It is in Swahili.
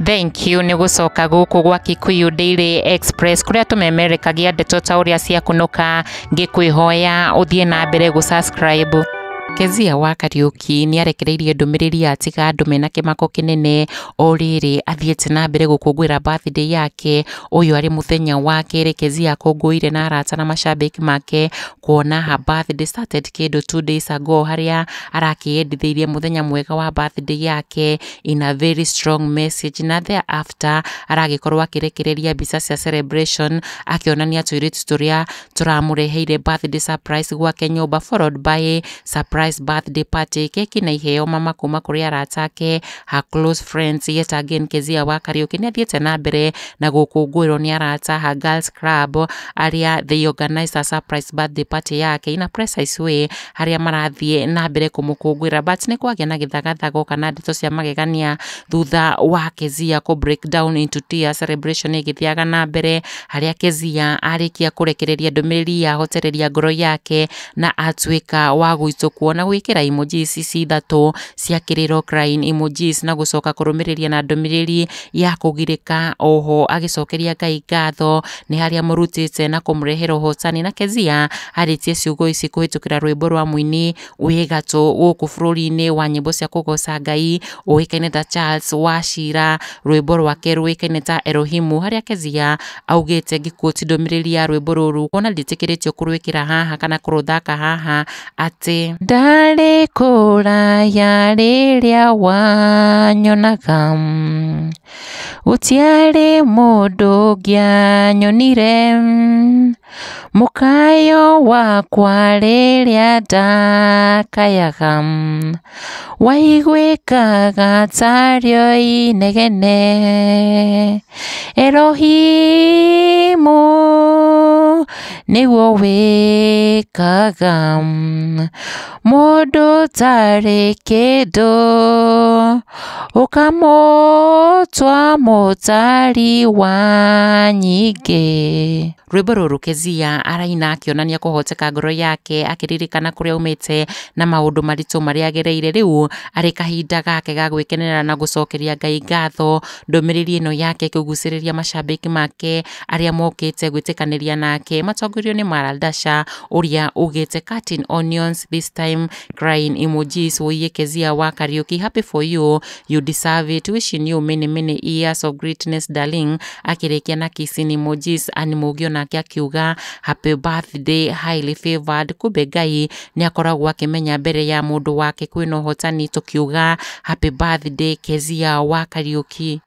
Thank you nĩ gũcoka gũkũ gwa Kikuyu Daily Express kuria tũmemerekagia ndeto ta ũrĩa cia kũnũka ngĩkwĩhoya ũthiĩ na mbere gũ subscribe. Kezia wa Kariuki nĩ arekereirie ndũmĩrĩri atiga andũ mena kĩmako kĩnene o rĩrĩ athiĩte na mbere gũkũngũĩra birthday yake. Ũyũ arĩ mũthenya wa kerĩ Kezia akũngũĩire na arata na mashabiki make kuona her birthday started kĩndũ 2 days ago, harĩa arakĩendithĩirie mũthenya mwega wa birthday yake in a very strong message, na thereafter aragĩkorwo akĩrekereria mbica cia celebration akĩonania tũirĩtu tũrĩa tũramũreheire birthday surprise gwake nyũmba, followed by surprise birthday party, keki na iheo mama kuma kũrĩ arata ake, her close friends. Yet again Kezia wa Kariuki nĩ athiĩte na mbere na gũkũngũĩrwo nĩ arata her girls club arĩa they organized a surprise birthday party yake in a precise way, harĩa marathiĩ na mbere kũmũkũngũĩra, but nĩ kwagĩa na gĩthagathago kana ndeto cia magegania thutha wa Kezia kũ break down into tears. Celebration ĩgĩthiaga na mbere harĩa Kezia arĩkia kũrekereria ndũmĩrĩri ya hotereria ngoro yake na atuĩka wa gũitũkwo na gwĩkĩra emojis ici ithatũ cia kĩrĩro crying emojis na gũcoka kũrũmĩrĩria na ndũmĩrĩri ya kũgirĩka. Oho agĩcokeria Ngai ngatho nĩ harĩa mũrutĩte na kũmũrehera ũhotani, na Kezia arĩtie ciugo ici kũhĩtũkĩra rwĩmbo rwa mũini wĩ gatũ gũkũ bũrũri-inĩ wa nyĩmbo cia kũgoca Ngai ũĩkaine ta Charles Wachira, rwĩmbo rwake rũĩkaine ta Elohimu, harĩa Kezia augĩte ngĩkũti ndũmĩrĩri ya rwĩmbo rũrũ ona ndĩtĩkĩrĩtio kũrwĩkĩra haha kana kũrũthaka haha, atĩ ndarĩ kũraya rĩrĩa wanyonaga, gũtiarĩ mũndũ ũngĩanyonire, mũkayo wakwa rĩrĩa ndakayaga, waiguĩkaga tarĩo inegene, Elohimu nĩguo wĩkaga, mũndũ tarĩ kĩndũ ũkamũtua mũtari wa nyingĩ. Rwĩmbo rũrũ Kezia araina akĩonania kũhoteka ngoro yake, akĩririkana kũrĩa aumĩte na maũndũ maritũ marĩa agereire. Rĩu arĩ kahinda gake ga gwĩkenera na gũcokeria Ngai ngatho. Ndũmĩrĩri ĩno yake kũgucĩrĩria mashabiki make arĩa mokĩte gwĩtĩkanĩria nake matongorio nĩ Maraldasha ũrĩa ugĩte cutting onions this time crying emojis. Woiye Kezia wa Kariuki, happy for you, you deserve it, wishing you many many years of greatness darling, akĩrĩkia na kissing emojis. Animogio nake akiuga happy birthday highly favored. Kumbe Ngai nĩ akoragwo akĩmenya mbere ya mũndũ wake kwĩna ũhotani, tũkiuga happy birthday Kezia wa Kariuki.